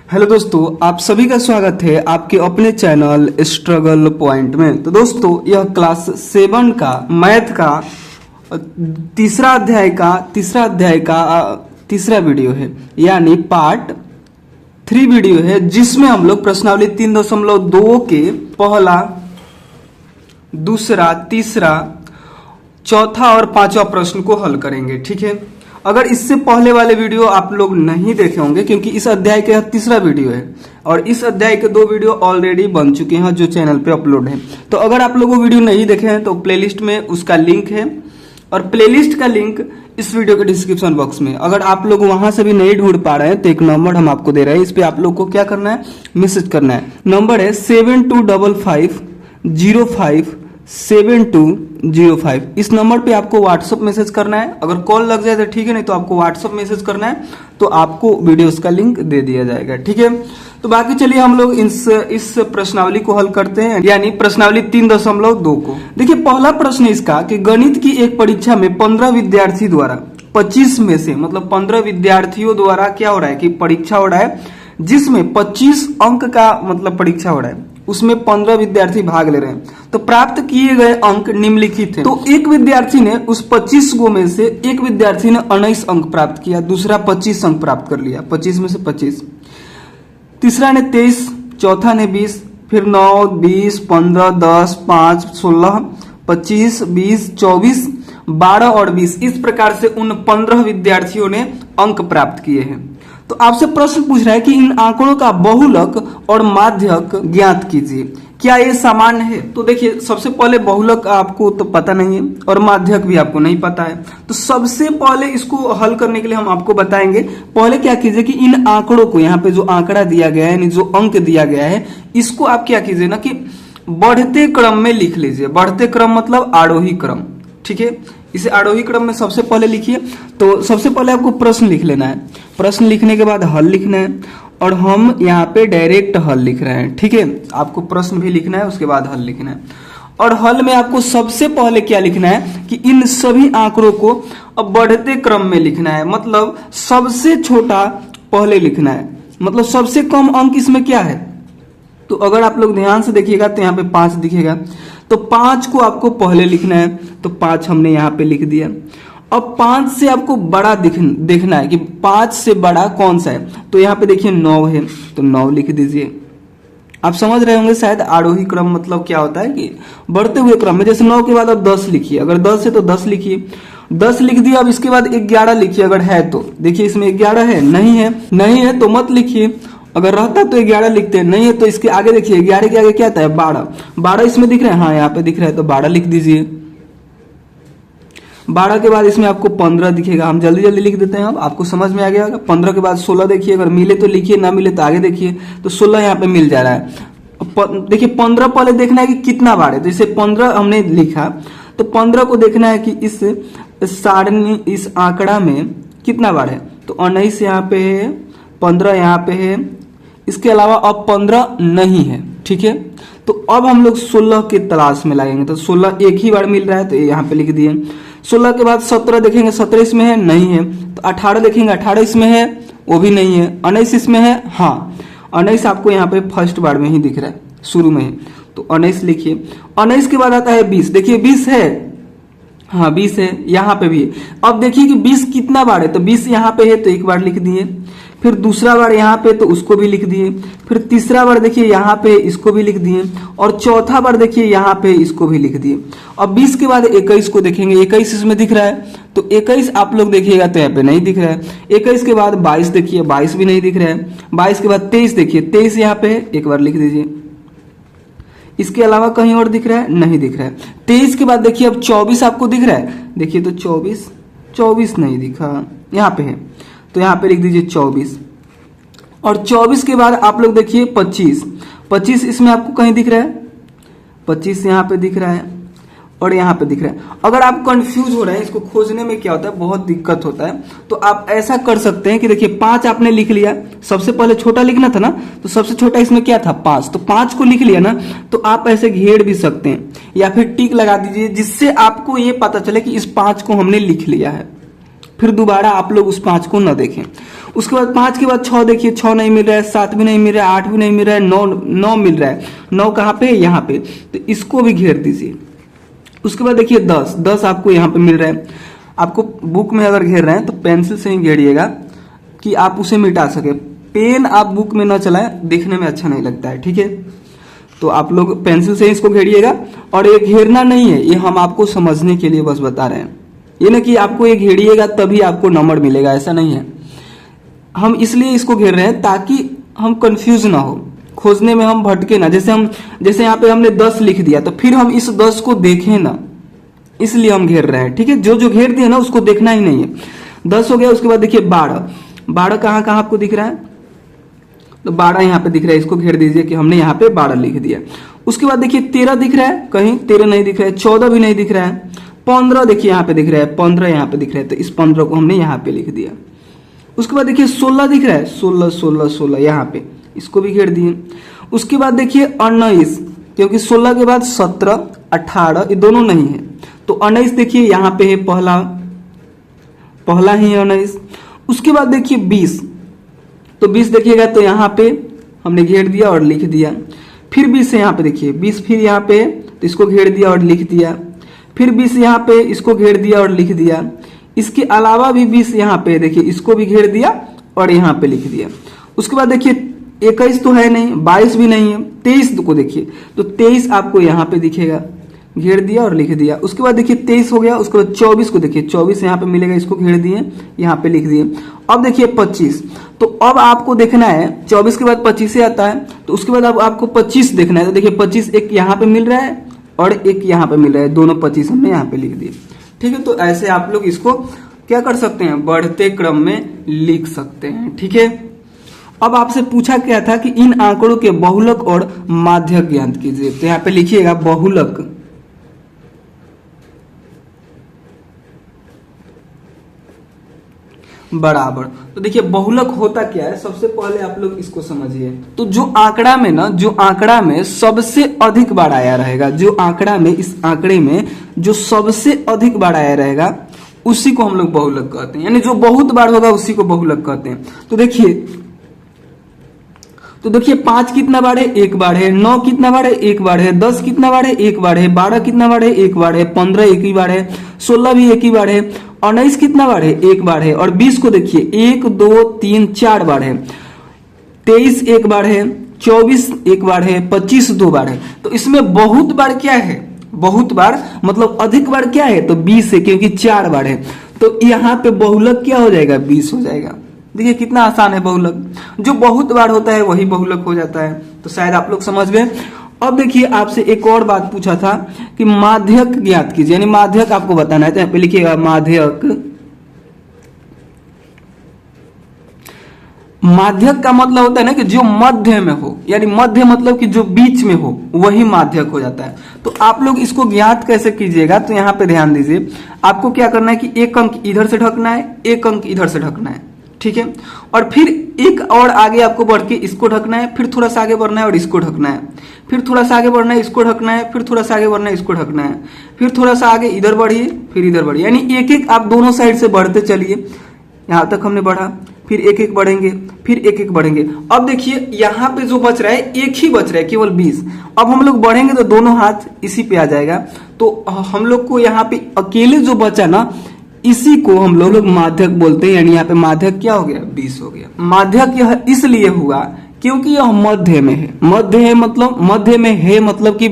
Hello दोस्तों, आप सभी का स्वागत है आपके अपने चैनल स्ट्रगल पॉइंट में। तो दोस्तों, यह क्लास 7 का मैथ का तीसरा अध्याय का तीसरा वीडियो है, यानी पार्ट 3 वीडियो है, जिसमें हम लोग प्रश्नावली 3.2 के पहला, दूसरा, तीसरा, चौथा और पांचवा प्रश्न को हल करेंगे। ठीक है, अगर इससे पहले वाले वीडियो आप लोग नहीं देखे होंगे, क्योंकि इस अध्याय का तीसरा वीडियो है और इस अध्याय के 2 वीडियो ऑलरेडी बन चुके हैं जो चैनल पे अपलोड है। तो अगर आप लोगों वीडियो नहीं देखे हैं तो प्लेलिस्ट में उसका लिंक है, और प्लेलिस्ट का लिंक इस वीडियो के डिस्क्रिप्शन बॉक्स में। अगर आप लोग वहां से भी नहीं ढूंढ पा रहे हैं तो एक नंबर हम आपको दे रहे हैं, इस पे आप लोग को क्या करना है, मैसेज करना है। नंबर है 7255057205। इस नंबर पे आपको व्हाट्सअप मैसेज करना है। अगर कॉल लग जाए तो ठीक है, नहीं तो आपको व्हाट्सअप मैसेज करना है, तो आपको वीडियोस का लिंक दे दिया जाएगा। ठीक है, तो बाकी चलिए हम लोग इस प्रश्नावली को हल करते हैं, यानी प्रश्नावली 3.2 को। देखिए, पहला प्रश्न इसका कि गणित की एक परीक्षा में 15 विद्यार्थी द्वारा 25 में से, मतलब 15 विद्यार्थियों द्वारा क्या हो रहा है कि परीक्षा हो रहा है, जिसमें 25 अंक का मतलब परीक्षा हो रहा है, उसमें 15 विद्यार्थी भाग ले रहे हैं। तो प्राप्त किए गए अंक निम्नलिखित हैं। तो एक विद्यार्थी ने उस 25 गो में से एक विद्यार्थी ने 19 अंक प्राप्त किया, दूसरा 25 अंक प्राप्त कर लिया, 25 में से 25। तीसरा ने 23, चौथा ने 20, फिर 9, 20, 15, 10, 5, 16, 25, 20, 24, 12 और 20। इस प्रकार से उन 15 विद्यार्थियों ने अंक प्राप्त किए हैं। तो आपसे प्रश्न पूछ रहा है कि इन आंकड़ों का बहुलक और माध्यक ज्ञात कीजिए, क्या ये समान है? तो देखिए, सबसे पहले बहुलक आपको तो पता नहीं है और माध्यक भी आपको नहीं पता है। तो सबसे पहले इसको हल करने के लिए हम आपको बताएंगे। पहले क्या कीजिए कि इन आंकड़ों को, यहाँ पे जो आंकड़ा दिया गया है, यानी जो अंक दिया गया है, इसको आप क्या कीजिए ना कि बढ़ते क्रम में लिख लीजिए। बढ़ते क्रम मतलब आरोही क्रम। ठीक है, इसे आरोही क्रम में सबसे पहले लिखिए। तो सबसे पहले आपको प्रश्न लिख लेना है, प्रश्न लिखने के बाद हल लिखना है, और हम यहाँ पे डायरेक्ट हल लिख रहे हैं। ठीक है, आपको प्रश्न भी लिखना है, उसके बाद हल लिखना है। और हल में आपको सबसे पहले क्या लिखना है कि इन सभी आंकड़ों को अब बढ़ते क्रम में लिखना है, मतलब सबसे छोटा पहले लिखना है, मतलब सबसे कम अंक इसमें क्या है। तो अगर आप लोग ध्यान से देखिएगा तो यहाँ पे 5 दिखेगा, तो 5 को आपको पहले लिखना है, तो 5 हमने यहाँ पे लिख दिया। अब 5 से आपको बड़ा देखना है कि 5 से बड़ा कौन सा है। तो यहाँ पे देखिए 9 है, तो 9 लिख दीजिए। आप समझ रहे होंगे शायद आरोही क्रम मतलब क्या होता है कि बढ़ते हुए क्रम में। जैसे 9 के बाद अब 10 लिखिए, अगर 10 है तो 10 लिखिए, 10 लिख दिया। अब इसके बाद 11 लिखिए, अगर है तो। देखिए इसमें 11 है, नहीं है तो मत लिखिए। अगर रहता तो 11 लिखते हैं, नहीं है तो इसके आगे देखिए, 11 के आगे क्या आता है, 12। 12 इसमें दिख रहा है, हाँ यहाँ पे दिख रहा है, तो 12 लिख दीजिए। 12 के बाद इसमें आपको 15 दिखेगा। हम जल्दी जल्दी लिख देते हैं, अब आपको समझ में आ गया। 15 के बाद 16 देखिए, अगर मिले तो लिखिए, ना मिले तो आगे देखिए। तो 16 यहाँ पे मिल जा रहा है। देखिए 15 पहले देखना है कि कितना बार है। तो इसे 15 हमने लिखा, तो 15 को देखना है कि इस सारणी, इस आंकड़ा में कितना बार है। तो 19 यहाँ पे है, 15 यहाँ पे है, इसके अलावा अब 15 नहीं है। ठीक है, तो अब हम लोग 16 की तलाश में लगेंगे। तो 16 एक ही बार मिल रहा है, तो यहाँ पे लिख दिए। 16 के बाद 17 देखेंगे, 17 इसमें है, नहीं है। तो 18 देखेंगे, 18 इसमें है, वो भी नहीं है। 19 इसमें है, हाँ 19 आपको यहाँ पे फर्स्ट बार में ही दिख रहा है, शुरू में ही, तो 19 लिखिए। 19 के बाद आता है 20, देखिए 20 है, हाँ 20 है, यहाँ पे भी है। अब देखिए कि 20 कितना बार है, तो 20 यहाँ पे है तो एक बार लिख दिए, फिर दूसरा बार यहाँ पे तो उसको भी लिख दिए, फिर तीसरा बार देखिए यहाँ पे इसको भी लिख दिए, और चौथा बार देखिए यहाँ पे इसको भी लिख दिए। अब 20 के बाद 21 को देखेंगे, 21 इसमें दिख रहा है, तो 21 आप लोग देखिएगा तो यहाँ पे नहीं दिख रहा है। 21 के बाद 22 देखिए, 22 भी नहीं दिख रहा है। 22 के बाद 23 देखिए, 23 यहाँ पे है, एक बार लिख दीजिए। इसके अलावा कहीं और दिख रहा है, नहीं दिख रहा है। 23 के बाद देखिए अब 24 आपको दिख रहा है, देखिए तो 24 नहीं दिखा, यहाँ पे है, तो यहाँ पे लिख दीजिए 24। और 24 के बाद आप लोग देखिए 25 इसमें आपको कहीं दिख रहा है, 25 यहाँ पे दिख रहा है और यहाँ पे दिख रहा है। अगर आप कंफ्यूज हो रहे हैं, इसको खोजने में क्या होता है, बहुत दिक्कत होता है, तो आप ऐसा कर सकते हैं कि देखिए 5 आपने लिख लिया, सबसे पहले छोटा लिखना था ना, तो सबसे छोटा इसमें क्या था 5, तो 5 को लिख लिया ना, तो आप ऐसे घेर भी सकते हैं या फिर टिक लगा दीजिए, जिससे आपको ये पता चले कि इस 5 को हमने लिख लिया है। फिर दोबारा आप लोग उस 5 को ना देखें। उसके बाद 5 के बाद 6 देखिए, 6 नहीं मिल रहा है, 7 भी नहीं मिल रहा है, 8 भी नहीं मिल रहा है, 9 मिल रहा है। 9 कहाँ पे है? यहाँ पे। तो इसको भी घेर दीजिए। उसके बाद देखिए 10 आपको यहाँ पे मिल रहा है। आपको बुक में अगर घेर रहे हैं तो पेंसिल से ही घेरिएगा कि आप उसे मिटा सके। पेन आप बुक में ना चलाएं, देखने में अच्छा नहीं लगता है, ठीक है। तो आप लोग पेंसिल से इसको घेरिएगा। और ये घेरना नहीं है, ये हम आपको समझने के लिए बस बता रहे हैं। ये ना कि आपको ये घेरिएगा तभी आपको नंबर मिलेगा, ऐसा नहीं है। हम इसलिए इसको घेर रहे हैं ताकि हम कंफ्यूज ना हो, खोजने में हम भटके ना। जैसे यहाँ पे हमने 10 लिख दिया तो फिर हम इस 10 को देखें ना, इसलिए हम घेर रहे हैं, ठीक है। जो घेर दिया ना उसको देखना ही नहीं है। 10 हो गया। उसके बाद देखिए 12 कहाँ कहाँ आपको दिख रहा है? तो 12 यहाँ पे दिख रहा है, इसको घेर दीजिए कि हमने यहाँ पे 12 लिख दिया। उसके बाद देखिए 13 दिख रहा है, कहीं 13 नहीं दिख रहा है, 14 भी नहीं दिख रहा है, 15 देखिए यहाँ पे दिख रहा है, 15 यहाँ पे दिख रहा है, तो इस 15 को हमने यहाँ पे लिख दिया। उसके बाद देखिए 16 दिख रहा है, 16 यहाँ पे, इसको भी घेर दिए। उसके बाद देखिए 19, क्योंकि 16 के बाद 17, 18 ये दोनों नहीं है, तो 19 देखिए यहाँ पे है, पहला ही 19। उसके बाद देखिए 20, तो 20 देखिएगा तो यहाँ पे हमने घेर दिया और लिख दिया। फिर 20 यहाँ पे देखिए 20, फिर यहाँ पे तो इसको घेर दिया और लिख दिया। फिर 20 यहाँ पे, इसको घेर दिया और लिख दिया। इसके अलावा भी 20 यहाँ पे देखिए, इसको भी घेर दिया और यहाँ पे लिख दिया। उसके बाद देखिए 21 तो है नहीं, 22 भी नहीं है, 23 को देखिए तो 23 आपको यहाँ पे दिखेगा, घेर दिया और लिख दिया। उसके बाद देखिए 23 हो गया। उसके बाद 24 को देखिए, 24 यहाँ पे मिलेगा, इसको घेर दिए, यहाँ पे लिख दिए। अब देखिए 25, तो अब आपको देखना है 24 के बाद 25 से आता है, तो उसके बाद अब आपको 25 देखना है। तो देखिए 25 एक यहाँ पे मिल रहा है और एक यहाँ पे मिल रहा है, दोनों 25 हमने यहाँ पे लिख दिए, ठीक है। तो ऐसे आप लोग इसको क्या कर सकते हैं, बढ़ते क्रम में लिख सकते हैं, ठीक है। अब आपसे पूछा गया था कि इन आंकड़ों के बहुलक और माध्यक ज्ञात कीजिए, तो यहाँ पे लिखिएगा बहुलक बराबर। तो देखिए बहुलक होता क्या है, सबसे पहले आप लोग इसको समझिए। तो जो आंकड़ा में सबसे अधिक बार आया रहेगा, जो आंकड़ा में, इस आंकड़े में जो सबसे अधिक बार आया रहेगा उसी को हम लोग बहुलक कहते हैं, यानी जो बहुत बार होगा उसी को बहुलक कहते हैं। तो देखिए 5 कितना बार है? 1 बार है। 9 कितना बार है? 1 बार है। 10 कितना बार है? 1 बार है। 12 कितना बार है? 1 बार है। 15 1 ही बार है। 16 भी 1 ही बार है। 19 कितना बार है? 1 बार है। और 20 को देखिए 1 2 3 4 बार है। 23 1 बार है। 24 1 बार है। 25 2 बार है। तो इसमें बहुत बार क्या है? बहुत बार मतलब अधिक बार क्या है? तो 20 है, क्योंकि 4 बार है। तो यहाँ पे बहुलक क्या हो जाएगा? 20 हो जाएगा। देखिए कितना आसान है बहुलक, जो बहुत बार होता है वही बहुलक हो जाता है। तो शायद आप लोग समझ गए। अब देखिए आपसे एक और बात पूछा था कि माध्यक ज्ञात कीजिए, यानी माध्यक आपको बताना है। तो यहाँ पे लिखिएगा माध्यक। माध्यक का मतलब होता है ना कि जो मध्य में हो, यानी मध्य मतलब कि जो बीच में हो, वही माध्यक हो जाता है। तो आप लोग इसको ज्ञात कैसे कीजिएगा? तो यहाँ पे ध्यान दीजिए, आपको क्या करना है कि एक अंक इधर से ढकना है, एक अंक इधर से ढकना है, ठीक है। और फिर एक और आगे आपको बढ़ के इसको ढकना है, फिर थोड़ा सा आगे बढ़ना है और इसको ढकना है, फिर थोड़ा सा आगे बढ़ना है, इसको ढकना है, फिर थोड़ा सा आगे बढ़ना है, इसको ढकना है, फिर थोड़ा सा आगे इधर बढ़िए, फिर इधर बढ़िए, यानी एक एक आप दोनों साइड से बढ़ते चलिए। यहां तक हमने बढ़ा, फिर एक एक बढ़ेंगे, फिर एक एक बढ़ेंगे। अब देखिए यहाँ पे जो बच रहा है एक ही बच रहा है, केवल 20। अब हम लोग बढ़ेंगे तो दोनों हाथ इसी पे आ जाएगा। तो हम लोग को यहाँ पे अकेले जो बचा ना, इसी को हम लोग माध्यक बोलते हैं। यानी यहाँ पे माध्यक क्या हो गया? 20 हो गया। माध्यक यह इसलिए हुआ क्योंकि यह मध्य में है। मध्य है मतलब, मध्य में है मतलब कि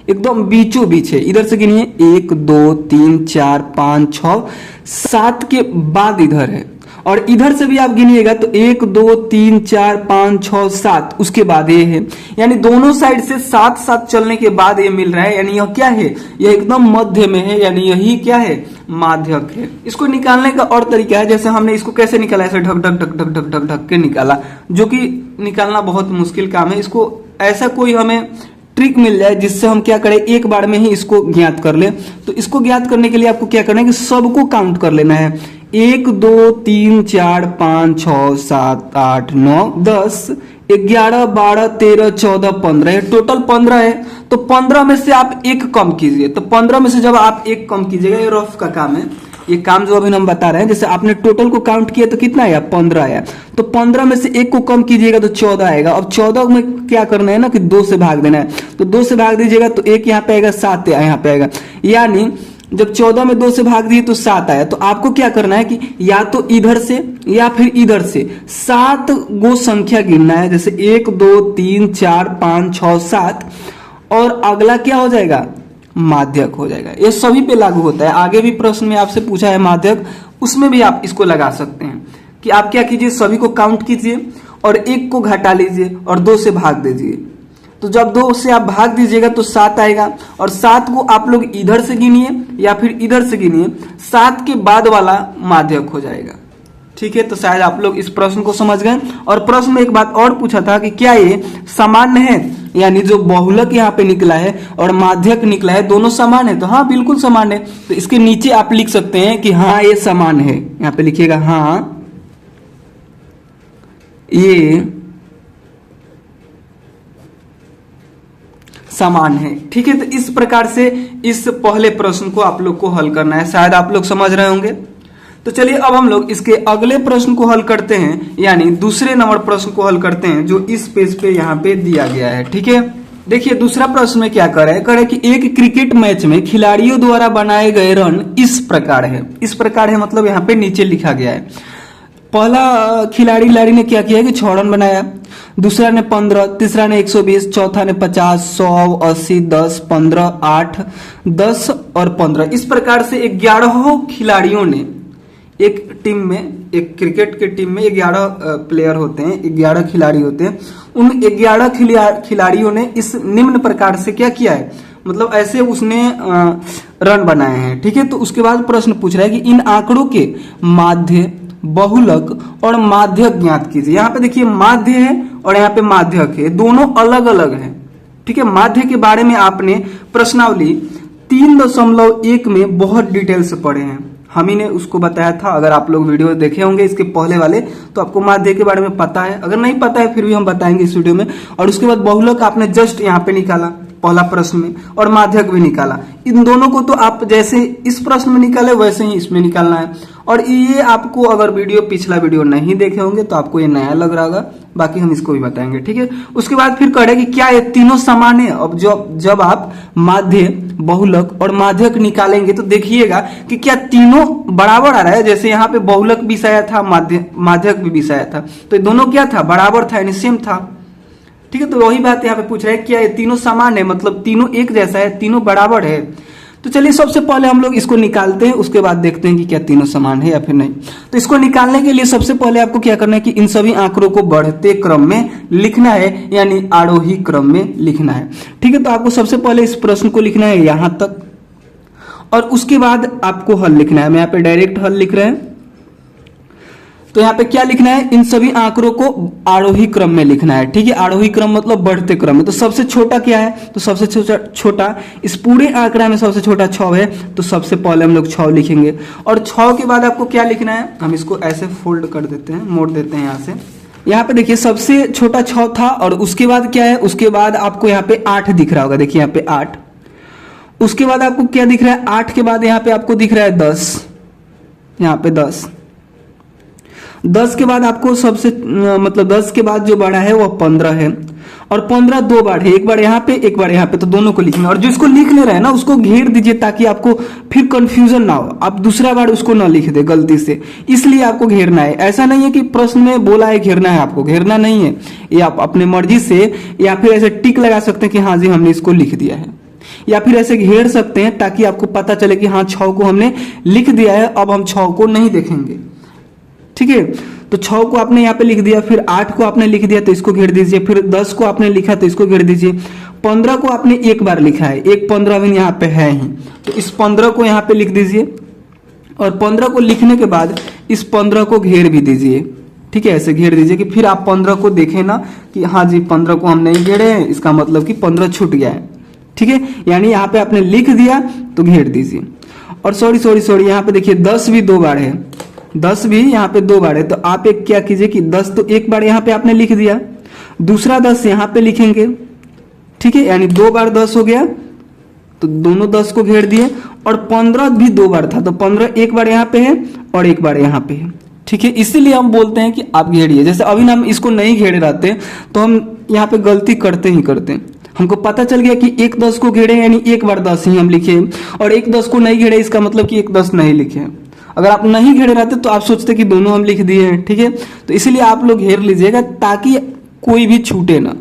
एकदम बीचों बीच है। इधर से गिनिए 1 2 3 4 5 6 7 के बाद इधर है, और इधर से भी आप गिनिएगा तो 1 2 3 4 5 6 7 उसके बाद ये है। यानी दोनों साइड से 7 7 चलने के बाद ये मिल रहा है। यानी यह क्या है? यह एकदम मध्य में है, यानी यही क्या है? माध्यक है। इसको निकालने का और तरीका है, जैसे हमने इसको कैसे निकाला, ऐसे ढक ढक ढक ढक ढक ढक ढक के निकाला, जो कि निकालना बहुत मुश्किल काम है। इसको ऐसा कोई हमें ट्रिक मिल जाए जिससे हम क्या करें, एक बार में ही इसको ज्ञात कर ले। तो इसको ज्ञात करने के लिए आपको क्या करना है कि सबको काउंट कर लेना है। 1 2 3 4 5 6 7 8 9 10 11 12 13 14 15, टोटल 15 है। तो 15 में से आप एक कम कीजिए। तो 15 में से जब आप एक कम कीजिएगा, ये रफ का काम है, ये काम जो अभी हम बता रहे हैं, जैसे आपने टोटल को काउंट किया तो कितना आया, 15 आया, तो 15 में से एक को कम कीजिएगा तो 14 आएगा। अब 14 में क्या करना है ना कि 2 से भाग देना है, तो 2 से भाग दीजिएगा तो एक यहाँ पे आएगा, 7 यहाँ पे आएगा, यानी जब 14 में 2 से भाग दिए तो 7 आया। तो आपको क्या करना है कि या तो इधर से या फिर इधर से 7 गो संख्या गिनना है, जैसे 1 2 3 4 5 6 7, और अगला क्या हो जाएगा, माध्यक हो जाएगा। ये सभी पे लागू होता है, आगे भी प्रश्न में आपसे पूछा है माध्यक, उसमें भी आप इसको लगा सकते हैं कि आप क्या कीजिए, सभी को काउंट कीजिए और एक को घटा लीजिए और 2 से भाग दीजिए। तो जब 2 से आप भाग दीजिएगा तो 7 आएगा, और 7 को आप लोग इधर से गिनिए या फिर इधर से गिनिए, 7 के बाद वाला माध्यक हो जाएगा। ठीक है, तो शायद आप लोग इस प्रश्न को समझ गए। और प्रश्न में एक बात और पूछा था कि क्या ये सामान्य है, यानी जो बहुलक यहाँ पे निकला है और माध्यक निकला है दोनों समान है, तो हाँ बिल्कुल समान है। तो इसके नीचे आप लिख सकते हैं कि हाँ ये समान है, यहाँ पे लिखिएगा हाँ ये समान है। ठीक है, तो इस प्रकार से इस पहले प्रश्न को आप लोग को हल करना है, शायद आप लोग समझ रहे होंगे। तो चलिए अब हम लोग इसके अगले प्रश्न को हल करते हैं, यानी दूसरे नंबर प्रश्न को हल करते हैं जो इस पेज पे यहाँ पे दिया गया है। ठीक है, देखिए दूसरा प्रश्न में क्या करे कि एक क्रिकेट मैच में खिलाड़ियों द्वारा बनाए गए रन इस प्रकार है। इस प्रकार है मतलब यहाँ पे नीचे लिखा गया है। पहला खिलाड़ी ने क्या किया कि 6 रन बनाया, दूसरा ने 15, तीसरा ने 120, चौथा ने 50, 100, 80, 10, 15, 8, 10 और 15। इस प्रकार से 11 खिलाड़ियों ने, एक टीम में, एक क्रिकेट के टीम में 11 प्लेयर होते हैं, 11 खिलाड़ी होते हैं, उन 11 खिलाड़ियों ने इस निम्न प्रकार से क्या किया है, मतलब ऐसे उसने रन बनाए हैं। ठीक है, तो उसके बाद प्रश्न पूछ रहा है कि इन आंकड़ों के माध्य, बहुलक और माध्यक ज्ञात कीजिए। यहाँ पे देखिए माध्य है और यहाँ पे माध्यक है, दोनों अलग अलग है। ठीक है, माध्य के बारे में आपने प्रश्नावली 3.1 में बहुत डिटेल से पढ़े हैं, हम ही ने उसको बताया था। अगर आप लोग वीडियो देखे होंगे इसके पहले वाले तो आपको माध्य के बारे में पता है, अगर नहीं पता है फिर भी हम बताएंगे इस वीडियो में। और उसके बाद बहुलक आपने जस्ट यहाँ पे निकाला पहला प्रश्न में, और माध्यक भी निकाला। इन दोनों को तो आप जैसे इस प्रश्न में निकाले वैसे ही इसमें निकालना है। और ये आपको अगर पिछला वीडियो नहीं देखे होंगे तो आपको ये नया लग रहा होगा, बाकी हम इसको भी बताएंगे। ठीक है, उसके बाद फिर कहे कि क्या ये तीनों समान है। अब जब आप माध्य, बहुलक और माध्यक निकालेंगे तो देखिएगा कि क्या तीनों बराबर आ रहा है। जैसे यहाँ पे बहुलक भी आया था, माध्यक भी आया था, तो दोनों क्या था, बराबर था, यानी सेम था। ठीक है, तो वही बात यहाँ पे पूछ रहा है क्या ये तीनों समान है, मतलब तीनों एक जैसा है, तीनों बराबर है। तो चलिए सबसे पहले हम लोग इसको निकालते हैं, उसके बाद देखते हैं कि क्या तीनों समान है या फिर नहीं। तो इसको निकालने के लिए सबसे पहले आपको क्या करना है कि इन सभी आंकड़ों को बढ़ते क्रम में लिखना है, यानी आरोही क्रम में लिखना है। ठीक है, तो आपको सबसे पहले इस प्रश्न को लिखना है यहां तक, और उसके बाद आपको हल लिखना है। हम यहाँ पे डायरेक्ट हल लिख रहे हैं। तो यहाँ पे क्या लिखना है, इन सभी आंकड़ों को आरोही क्रम में लिखना है। ठीक है, आरोही क्रम मतलब बढ़ते क्रम में। तो सबसे छोटा क्या है, तो सबसे छोटा इस पूरे आंकड़ा में सबसे छोटा 6 है, तो सबसे पहले हम लोग 6 लिखेंगे। और 6 के बाद आपको क्या लिखना है, हम इसको ऐसे फोल्ड कर देते हैं, मोड़ देते हैं यहाँ से। यहाँ पे देखिए सबसे छोटा 6 था, और उसके बाद क्या है, उसके बाद आपको यहाँ पे 8 दिख रहा होगा, देखिए यहाँ पे 8। उसके बाद आपको क्या दिख रहा है, 8 के बाद यहाँ पे आपको दिख रहा है 10, यहाँ पे 10 के बाद आपको सबसे मतलब 10 के बाद जो बड़ा है वो 15 है, और 15 दो बार है, एक बार यहाँ पे एक बार यहाँ पे, तो दोनों को लिखना। और जिसको लिख ले रहे हैं ना उसको घेर दीजिए ताकि आपको फिर कंफ्यूजन ना हो, आप दूसरा बार उसको ना लिख दे गलती से, इसलिए आपको घेरना है। ऐसा नहीं है कि प्रश्न में बोला है घेरना है, आपको घेरना नहीं है, ये आप अपने मर्जी से या फिर ऐसे टिक लगा सकते हैं कि हाँ जी हमने इसको लिख दिया है, या फिर ऐसे घेर सकते हैं ताकि आपको पता चले कि हाँ 6 को हमने लिख दिया है, अब हम 6 को नहीं देखेंगे। ठीक है, तो 6 को आपने यहाँ पे लिख दिया, फिर 8 को आपने लिख दिया तो इसको घेर दीजिए, फिर 10 को आपने लिखा तो इसको घेर दीजिए, 15 को आपने एक बार लिखा है, एक 15 यहाँ पे है ही, तो इस 15 को यहाँ पे लिख दीजिए, और 15 को लिखने के बाद इस 15 को घेर भी दीजिए। ठीक है, ऐसे घेर दीजिए कि फिर आप 15 को देखें ना कि हाँ जी 15 को हम नहीं घेरे हैं, इसका मतलब कि 15 छूट गया है। ठीक है, यानी यहाँ पे आपने लिख दिया तो घेर दीजिए। और सॉरी यहाँ पे देखिए 10 भी 2 बार है, 10 भी यहाँ पे 2 बार है, तो आप एक क्या कीजिए कि 10 तो एक बार यहाँ पे आपने लिख दिया, दूसरा 10 यहाँ पे लिखेंगे। ठीक है, यानी 2 बार 10 हो गया, तो दोनों 10 को घेर दिए, और 15 भी 2 बार था, तो 15 एक बार यहाँ पे है और एक बार यहाँ पे है, ठीक है। इसीलिए हम बोलते हैं कि आप घेरिए। जैसे अभी हम इसको नहीं घेरे रहते तो हम यहाँ पे गलती करते ही करते। हमको पता चल गया कि 1 10 को घेरे यानी एक बार 10 ही हम लिखे, और 1 10 को नहीं घेरे इसका मतलब कि 1 10 नहीं लिखे। अगर आप नहीं घेरे रहते तो आप सोचते कि दोनों हम लिख दिए हैं, ठीक है। तो इसीलिए आप लोग घेर लीजिएगा ताकि कोई भी छूटे ना,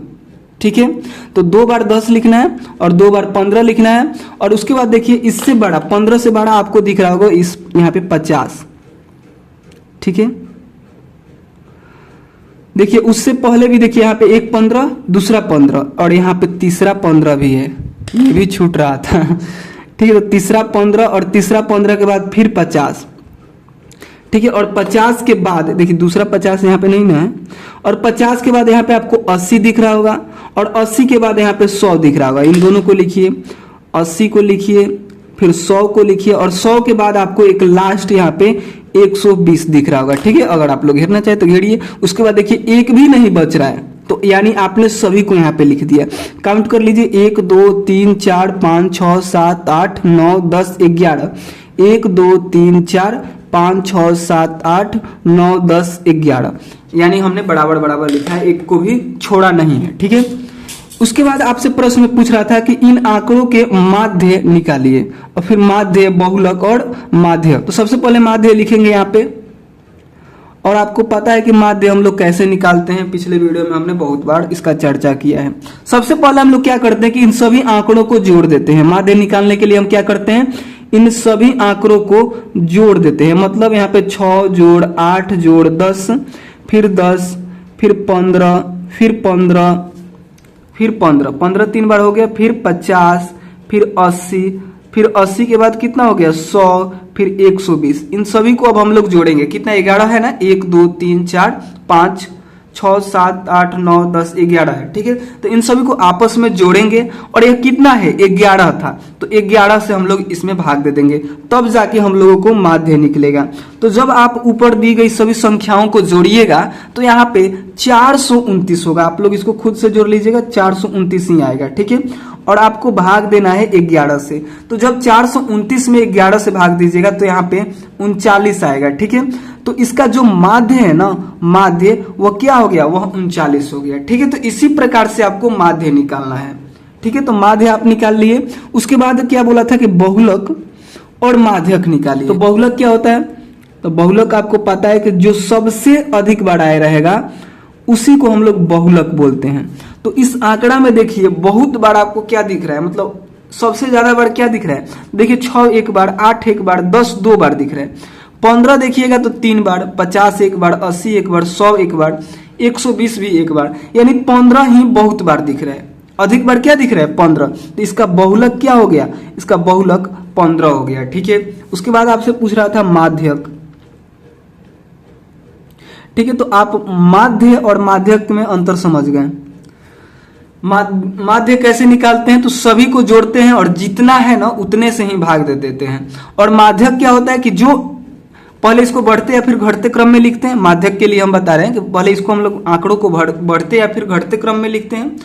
ठीक है। तो 2 बार 10 लिखना है और 2 बार 15 लिखना है। और उसके बाद देखिए इससे बड़ा 15 से बड़ा आपको दिख रहा होगा इस यहाँ पे 50, ठीक है। देखिए उससे पहले भी देखिए यहाँ पे एक 15 दूसरा 15 और यहाँ पे तीसरा 15 भी है, ये भी छूट रहा था, ठीक है। तो तीसरा 15 और तीसरा 15 के बाद फिर 50, ठीक है। और 50 के बाद देखिए दूसरा 50 यहाँ पे नहीं ना है, और 50 के बाद यहाँ पे आपको 80 दिख रहा होगा, और 80 के बाद यहाँ पे 100 दिख रहा होगा। इन दोनों को लिखिए, 80 को लिखिए फिर 100 को लिखिए, और 100 के बाद आपको एक लास्ट यहाँ पे 120 दिख रहा होगा, ठीक है। अगर आप लोग घेरना चाहे तो घेरिए। उसके बाद देखिए एक भी नहीं बच रहा है, तो यानी आपने सभी को यहाँ पे लिख दिया। काउंट कर लीजिए 1 2 3 4 5 6 7 8 9 10 11, 1 2 3 4 5 6 7 8 9 10 11, यानी हमने बराबर बराबर लिखा है, एक को भी छोड़ा नहीं है, ठीक है। उसके बाद आपसे प्रश्न में पूछ रहा था कि इन आंकड़ों के माध्य निकालिए, और फिर माध्य, बहुलक और माध्य। तो सबसे पहले माध्य लिखेंगे यहाँ पे, और आपको पता है कि माध्य हम लोग कैसे निकालते हैं, पिछले वीडियो में हमने बहुत बार इसका चर्चा किया है। सबसे पहले हम लोग क्या करते हैं कि इन सभी आंकड़ों को जोड़ देते हैं। माध्य निकालने के लिए हम क्या करते हैं, इन सभी आंकड़ों को जोड़ देते हैं। मतलब यहाँ पे 6 जोड़ 8 जोड़ 10, फिर 10, फिर 15, फिर 15, फिर 15, 15 3 बार हो गया, फिर 50, फिर 80, फिर 80 के बाद कितना हो गया 100, फिर 120। इन सभी को अब हम लोग जोड़ेंगे। कितना 11 है ना, 1 2 3 4 5 6 7 8 9 10 11 है, ठीक है। तो इन सभी को आपस में जोड़ेंगे, और यह कितना है 11 था, तो 11 से हम लोग इसमें भाग दे देंगे, तब जाके हम लोगों को माध्य निकलेगा। तो जब आप ऊपर दी गई सभी संख्याओं को जोड़िएगा तो यहाँ पे 429 होगा। आप लोग इसको खुद से जोड़ लीजिएगा, 429 ही आएगा, ठीक है। और आपको भाग देना है 11 से। तो जब 429 में 11 से भाग दीजिएगा तो यहाँ पे 39 आएगा, ठीक है। तो इसका जो माध्य है ना, माध्य वो क्या हो गया, वह 39 हो गया, ठीक है। तो इसी प्रकार से आपको माध्य निकालना है, ठीक है। तो माध्य आप निकाल लिए। उसके बाद क्या बोला था कि बहुलक और माध्यक निकालिए। तो बहुलक क्या होता है, तो बहुलक आपको पता है कि जो सबसे अधिक बार आए रहेगा उसी को हम लोग बहुलक बोलते हैं। तो इस आंकड़ा में देखिए बहुत बार आपको क्या दिख रहा है, मतलब सबसे ज्यादा बार क्या दिख रहा है, देखिए 6 एक बार, 8 एक बार, 10 2 बार दिख रहा है। 15 देखिएगा तो 3 बार, 50 एक बार, 80 एक बार, 100 एक बार, 120 भी एक बार, यानी 15 ही बहुत बार दिख रहा है। अधिक बार क्या दिख रहा है 15। तो इसका बहुलक क्या हो गया, इसका बहुलक 15 हो गया, ठीक है। उसके बाद आपसे पूछ रहा था माध्यक, ठीक है। तो आप माध्य और माध्यक में अंतर समझ गए। माध्य कैसे निकालते हैं, तो सभी को जोड़ते हैं और जितना है ना उतने से ही भाग दे देते हैं। और माध्यक क्या होता है कि जो पहले इसको बढ़ते या फिर घटते क्रम में लिखते हैं। माध्यक के लिए हम बता रहे हैं कि पहले इसको हम लोग आंकड़ों को बढ़ते या फिर घटते क्रम में लिखते हैं,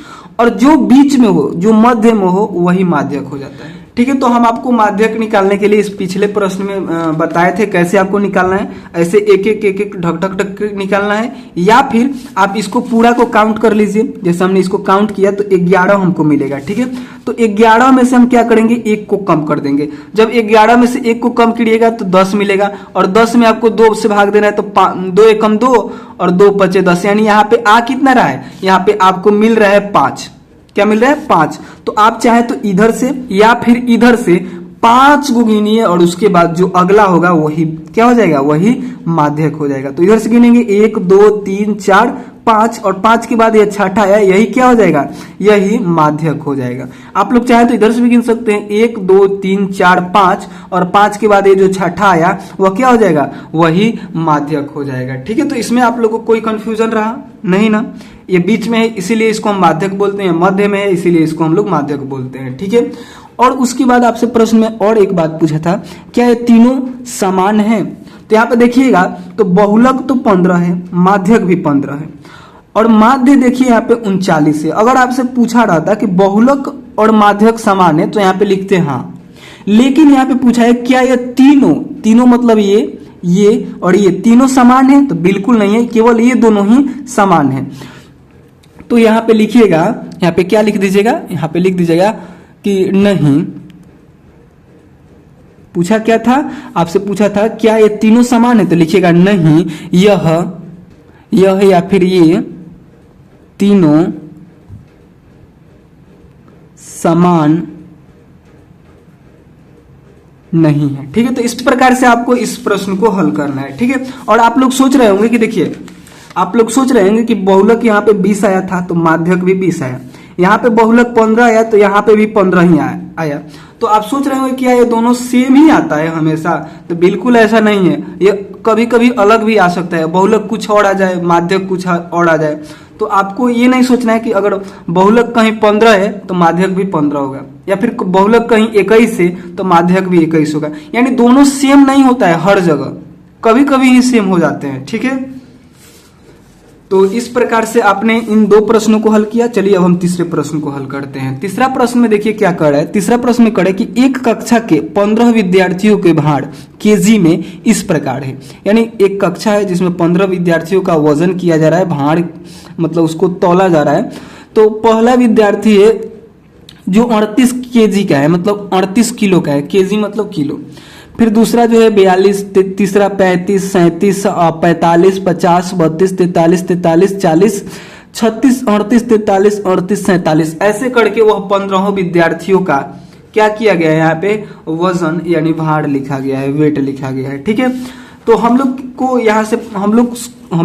और जो बीच में हो, जो मध्य में हो, वही माध्यक हो जाता है, ठीक है। तो हम आपको माध्यक निकालने के लिए इस पिछले प्रश्न में बताए थे कैसे आपको निकालना है। ऐसे एक एक ढक ढक ढक निकालना है, या फिर आप इसको पूरा को काउंट कर लीजिए। जैसे हमने इसको काउंट किया तो 11 हमको मिलेगा, ठीक है। तो 11 में से हम क्या करेंगे, 1 को कम कर देंगे। जब 11 में से 1 को कम करिएगा तो 10 मिलेगा, और 10 में आपको 2 से भाग देना है, तो 2 एकम 2 और 2 पचे 10, यानी यहाँ पे आ कितना रहा है, यहाँ पे आपको मिल रहा है 5। क्या मिल रहा है 5। तो आप चाहे तो इधर से या फिर इधर से 5 को गिनिए, और उसके बाद जो अगला होगा वही क्या हो जाएगा, वही माध्यक हो जाएगा। तो इधर से गिनेंगे 1 2 3 4 5, और 5 के बाद ये छठा है, यही क्या हो जाएगा, यही माध्यक हो जाएगा। आप लोग चाहे तो इधर से भी गिन सकते हैं 1 2 3 4 5, और 5 के बाद ये जो छठा आया वह क्या हो जाएगा, वही माध्यक हो जाएगा, ठीक है। तो इसमें आप लोगों को कोई कंफ्यूजन रहा नहीं ना, ये बीच में है इसीलिए इसको हम माध्यक बोलते हैं, मध्य में है इसीलिए इसको हम लोग माध्यक बोलते हैं, ठीक है। और उसके बाद आपसे प्रश्न में और एक बात पूछा था, क्या ये तीनों समान है। तो यहाँ पे देखिएगा तो बहुलक तो 15 है, माध्यक भी 15 है, और माध्य देखिए यहाँ पे 39 है। अगर आपसे पूछा रहा था कि बहुलक और माध्यक समान है तो यहाँ पे लिखते हाँ, लेकिन यहाँ पे पूछा है क्या ये तीनों मतलब ये और ये तीनों समान है, तो बिल्कुल नहीं है, केवल ये दोनों ही समान है। तो यहाँ पे लिखिएगा, यहाँ पे क्या लिख दीजिएगा, यहाँ पे लिख दीजिएगा कि नहीं। पूछा क्या था, आपसे पूछा था क्या ये तीनों समान है, तो लिखिएगा नहीं, यह या फिर ये तीनों समान नहीं है। ठीक है, तो इस प्रकार से आपको इस प्रश्न को हल करना है। ठीक है, और आप लोग सोच रहे होंगे कि देखिए, आप लोग सोच रहे होंगे कि बहुलक यहाँ पे 20 आया था तो माध्यक भी 20 आया, यहाँ पे बहुलक 15 आया तो यहाँ पे भी 15 ही आया। तो आप सोच रहे होंगे क्या ये दोनों सेम ही आता है हमेशा, तो बिल्कुल ऐसा नहीं है, ये कभी कभी अलग भी आ सकता है, बहुलक कुछ और आ जाए, माध्यक कुछ और आ जाए। तो आपको ये नहीं सोचना है कि अगर बहुलक कहीं 15 है तो माध्यक भी 15 होगा, या फिर बहुलक कहीं 21 है तो माध्यक भी 21 होगा। यानी दोनों सेम नहीं होता है हर जगह, कभी कभी ही सेम हो जाते हैं। ठीक है, तो इस प्रकार से आपने इन दो प्रश्नों को हल किया। चलिए अब हम तीसरे प्रश्न को हल करते हैं। तीसरा प्रश्न में देखिए क्या कर रहा है। तीसरा प्रश्न में कर रहा है कि एक कक्षा के 15 विद्यार्थियों के भार केजी में इस प्रकार है। यानी एक कक्षा है जिसमें 15 विद्यार्थियों का वजन किया जा रहा है, भार मतलब उसको तौला जा रहा है। तो पहला विद्यार्थी है जो 38 केजी का है, मतलब 38 किलो का है, केजी मतलब किलो। फिर दूसरा जो है 42, तीसरा 35, 37, 45, 50, 32, 43, 43, 40, 36, 38, 43, 38, 47 ऐसे करके वह 15 विद्यार्थियों का क्या किया गया है, यहाँ पे वजन यानी भार लिखा गया है, वेट लिखा गया है। ठीक है, तो हम लोग को यहाँ से हम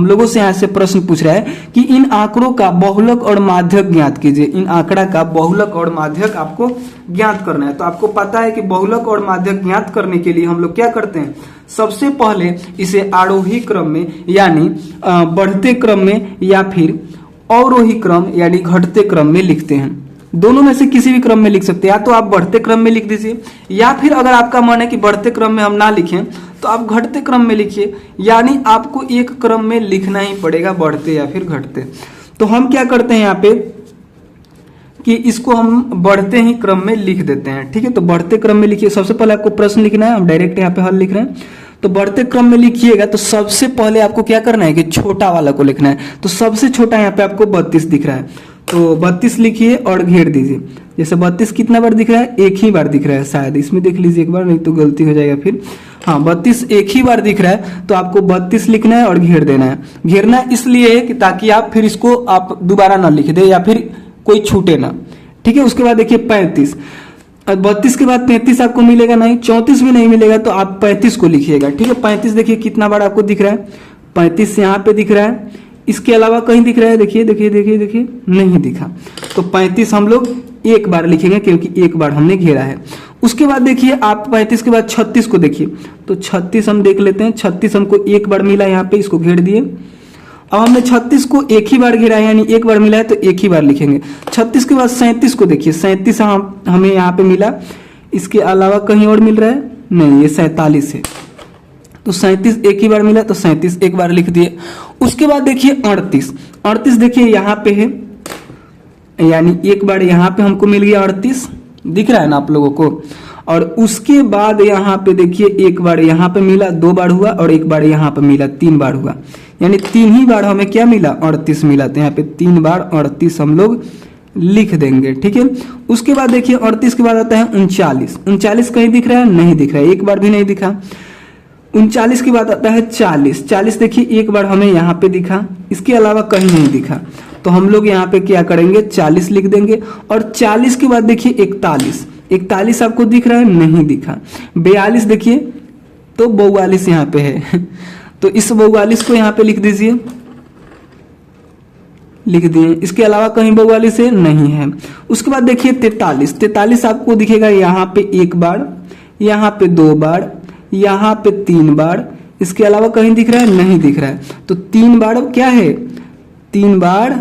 लोगों से यहाँ से प्रश्न पूछ रहा है कि इन आंकड़ों का बहुलक और माध्यक ज्ञात कीजिए। इन आंकड़ा का बहुलक और माध्यक आपको ज्ञात करना है। तो आपको पता है कि बहुलक और माध्यक ज्ञात करने के लिए हम लोग क्या करते हैं, सबसे पहले इसे आरोही क्रम में यानी बढ़ते क्रम में या फिर अवरोही क्रम यानी घटते क्रम में लिखते हैं। दोनों में से किसी भी क्रम में लिख सकते हैं, या तो आप बढ़ते क्रम में लिख दीजिए, या फिर अगर आपका मन है कि बढ़ते क्रम में हम ना लिखें तो आप घटते क्रम में लिखिए। यानी आपको एक क्रम में लिखना ही पड़ेगा, बढ़ते या फिर घटते। तो हम क्या करते हैं यहाँ पे कि इसको हम बढ़ते ही क्रम में लिख देते हैं। ठीक है, तो बढ़ते क्रम में लिखिए। सबसे पहले आपको प्रश्न लिखना है, हम डायरेक्ट यहाँ पे हल लिख रहे हैं। तो बढ़ते क्रम में लिखिएगा तो सबसे पहले आपको क्या करना है कि छोटा वाला को लिखना है। तो सबसे छोटा यहाँ पे आपको 32 दिख रहा है, तो 32 लिखिए और घेर दीजिए। जैसे 32 कितना बार दिख रहा है, एक ही बार दिख रहा है, शायद इसमें देख लीजिए एक बार, नहीं तो गलती हो जाएगा फिर। हाँ, 32 एक ही बार दिख रहा है, तो आपको 32 लिखना है और घेर देना है। घेरना इसलिए है कि ताकि आप फिर इसको आप दोबारा ना लिख दे या फिर कोई छूटे ना। ठीक है, उसके बाद देखिए 35, 32 के बाद 33 आपको मिलेगा नहीं, 34 भी नहीं मिलेगा, तो आप 35 को लिखिएगा। ठीक है, 35 देखिए कितना बार आपको दिख रहा है, 35 यहाँ पे दिख रहा है, इसके अलावा कहीं दिख रहा है, देखिए देखिए देखिए देखिए नहीं दिखा। तो 35 हम लोग एक बार लिखेंगे क्योंकि एक बार हमने घेरा है। उसके बाद देखिए आप 35 के बाद 36 को देखिए, तो 36 हम देख लेते हैं। 36 हमको एक बार मिला यहाँ पे, इसको घेर दिए। अब हमने 36 को एक ही बार घेरा है, यानी एक बार मिला है तो एक ही बार लिखेंगे। 36 के बाद 37 को देखिए, 37 हमें यहाँ पे मिला, इसके अलावा कहीं और मिल रहा है नहीं, ये 47 है। तो 37 एक ही बार मिला तो 37 एक बार लिख दिए। उसके बाद देखिए 38 देखिए यहाँ पे है, यानी एक बार यहाँ पे हमको मिल गया 38, दिख रहा है ना आप लोगों को। और उसके बाद यहाँ पे देखिए एक बार यहाँ पे मिला, 2 बार हुआ, और एक बार यहाँ पे मिला, 3 बार हुआ, यानी 3 ही बार हमें क्या मिला, 38 मिला। तो यहाँ पे 3 बार 38 हम लोग लिख देंगे। ठीक है, उसके बाद देखिए 38 के बाद आता है 39 कहीं दिख रहा है, नहीं दिख रहा है, एक बार भी नहीं दिखा। 39 के बाद आता है 40 देखिए एक बार हमें यहाँ पे दिखा, इसके अलावा कहीं नहीं दिखा। तो हम लोग यहाँ पे क्या करेंगे, 40 लिख देंगे। और 40 के बाद देखिए 41 आपको दिख रहा है, नहीं दिखा। 42 देखिए, तो 42 यहाँ पे है तो इस 42 को यहाँ पे लिख दीजिए, लिख दिए। इसके अलावा कहीं 42 है, नहीं है। उसके बाद देखिए 43 आपको दिखेगा यहाँ पे एक बार, यहाँ पे 2 बार, यहाँ पे 3 बार, इसके अलावा कहीं दिख रहा है, नहीं दिख रहा है। तो 3 बार क्या है, 3 बार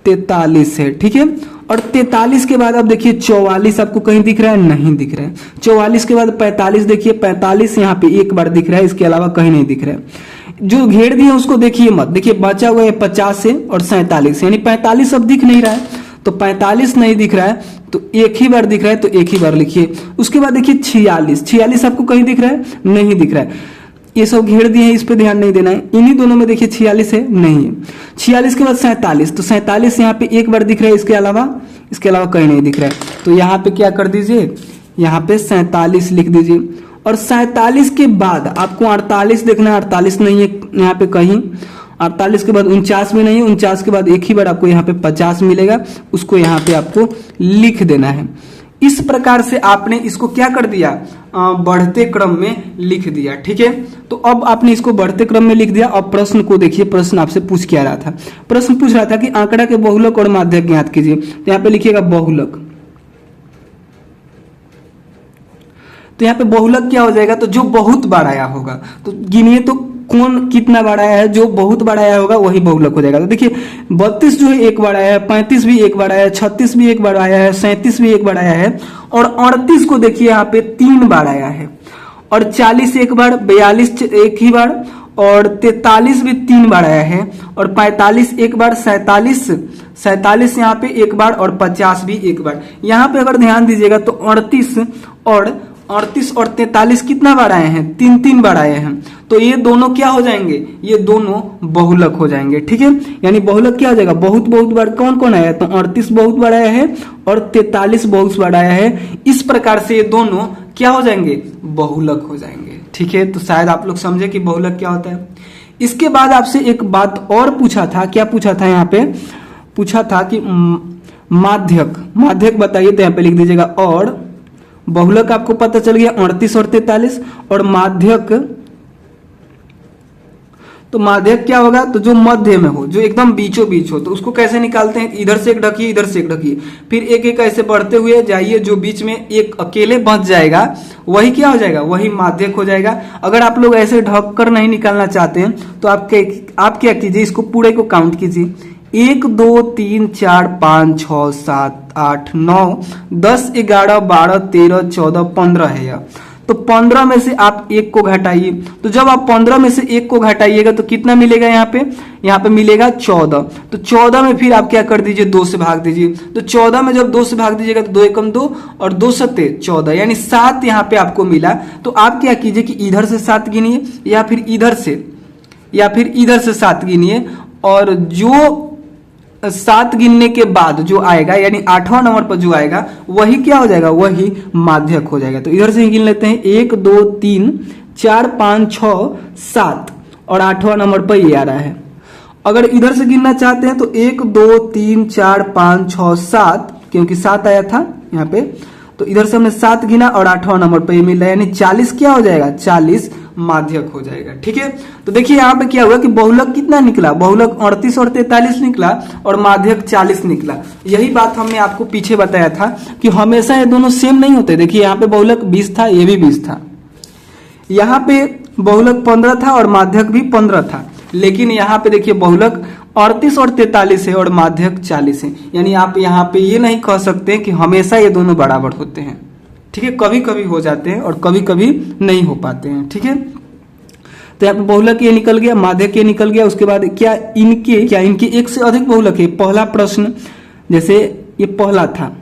43 है। ठीक है, और 43 के बाद अब देखिए 44 आपको कहीं दिख रहा है, नहीं दिख रहा है। 44 के बाद 45 देखिए, 45 यहाँ पे एक बार दिख रहा है, इसके अलावा कहीं नहीं दिख रहा है। जो घेर दिए उसको देखिए मत, देखिए बचा हुआ है 50 से और 47, यानी 45 अब दिख नहीं रहा है। तो 45 नहीं दिख रहा है तो एक ही बार दिख रहा है तो एक ही बार लिखिए। उसके बाद देखिए 46 आपको कहीं दिख रहा है? नहीं दिख रहा है। ये सब घेर दिए हैं, इस पे ध्यान नहीं देना है। इन्हीं दोनों में देखिए 46 है, नहीं है। 46 के बाद 47, तो 47 यहाँ पे एक बार दिख रहा है, इसके अलावा कहीं नहीं दिख रहा है। तो यहाँ पे क्या कर दीजिए, यहाँ पे 47 लिख दीजिए। और 47 के बाद आपको 48 देखना है, 48 नहीं है यहाँ पे कहीं। 48 के बाद 49 में नहीं है, 49 के बाद एक ही बार आपको यहाँ पे 50 मिलेगा, उसको यहाँ पे आपको लिख देना है। इस प्रकार से आपने इसको क्या कर दिया, बढ़ते क्रम में लिख दिया। ठीक है, तो अब आपने इसको बढ़ते क्रम में लिख दिया। अब प्रश्न को देखिए, प्रश्न आपसे पूछ क्या रहा था? प्रश्न पूछ रहा था कि आंकड़ा के बहुलक और माध्यक ज्ञात कीजिए। तो यहाँ पे लिखिएगा बहुलक। तो यहाँ पे बहुलक क्या हो जाएगा, तो जो बहुत बार आया होगा, तो गिनिए तो कौन कितना बार आया है, जो बहुत बार आया होगा वही बहुलक हो जाएगा। तो देखिए 32 जो है एक बार आया है, 35 भी एक बार आया है, 36 भी एक बार आया है, 37 भी एक बार आया है, और 38 को देखिए यहाँ पे 3 बार आया है, और 40 एक बार, 42 एक ही बार, और 43 भी 3 बार आया है, और 45 एक बार, 47 यहाँ पे एक बार, और 50 भी एक बार। यहाँ पे अगर ध्यान दीजिएगा तो 38 और 43 कितना बार आए हैं, 3 बार आए हैं। तो ये दोनों क्या हो जाएंगे, ये दोनों बहुलक हो जाएंगे। ठीक है, यानी बहुलक क्या हो जाएगा, बहुत बार कौन कौन आया है, तो 38 बहुत बार आया है और 43 बहुत बार आया है। इस प्रकार से ये दोनों क्या हो जाएंगे, बहुलक हो जाएंगे। ठीक है, तो शायद आप लोग समझे कि बहुलक क्या होता है। इसके बाद आपसे एक बात और पूछा था, क्या पूछा था, यहाँ पे पूछा था कि माध्यक बताइए। तो यहाँ पे लिख दीजिएगा, और बहुलक आपको पता चल गया 38 और 43, और माध्यक, तो माध्यक क्या होगा, तो जो मध्य में हो, जो एकदम बीचों बीच हो। तो उसको कैसे निकालते हैं, इधर से एक ढकिए, इधर से एक ढकिए, फिर एक एक ऐसे बढ़ते हुए जाइए, जो बीच में एक अकेले बच जाएगा वही क्या हो जाएगा, वही माध्यक हो जाएगा। अगर आप लोग ऐसे ढक कर नहीं निकालना चाहते हैं तो आप क्या कीजिए, इसको पूरे को काउंट कीजिए। 1 2 3 4 5 6 7 8 9 10 11 12 13 14 15 है यह। तो 15 में से आप एक को घटाइए। तो जब आप 15 में से एक को घटाइएगा तो कितना मिलेगा, यहाँ पे मिलेगा 14। तो 14 में फिर आप क्या कर दीजिए, 2 से भाग दीजिए। तो 14 में जब 2 से भाग दीजिएगा तो 2 एकम 2 और 2 सत्ते 14, यानी 7 यहाँ पे आपको मिला। तो आप क्या कीजिए कि इधर से 7 गिनिए, या फिर इधर से 7 गिनिए, और जो 7 गिनने के बाद जो आएगा, यानी 8वां नंबर पर जो आएगा वही क्या हो जाएगा, वही माध्यक हो जाएगा। तो इधर से ही गिन लेते हैं, 1 2 3 4 5 6 7, और 8वां नंबर पर ये आ रहा है। अगर इधर से गिनना चाहते हैं तो 1 2 3 4 5 6 7, क्योंकि 7 आया था यहाँ पे, तो इधर से हमने 7 गिना और 8वां नंबर पर ये मिल रहा है, यानी 40 क्या हो जाएगा, 40 माध्यक हो जाएगा। ठीक है, तो देखिए यहाँ पे क्या हुआ कि बहुलक कितना निकला, बहुलक 38 और 43 निकला, और माध्यक 40 निकला। यही बात हमने आपको पीछे बताया था कि हमेशा ये दोनों सेम नहीं होते। देखिए यहाँ पे बहुलक 20 था, ये भी 20 था, यहाँ पे बहुलक 15 था और माध्यक भी 15 था, लेकिन यहाँ पे देखिए बहुलक 38 और 43 है और माध्यक 40 है। यानी आप यहाँ पे ये नहीं कह सकते कि हमेशा ये दोनों बराबर होते हैं। ठीक है, कभी कभी हो जाते हैं और कभी कभी नहीं हो पाते हैं। ठीक है, तो यहाँ पे बहुलक ये निकल गया, माध्यक ये निकल गया। उसके बाद क्या इनके एक से अधिक बहुलक है? पहला प्रश्न, जैसे ये पहला था,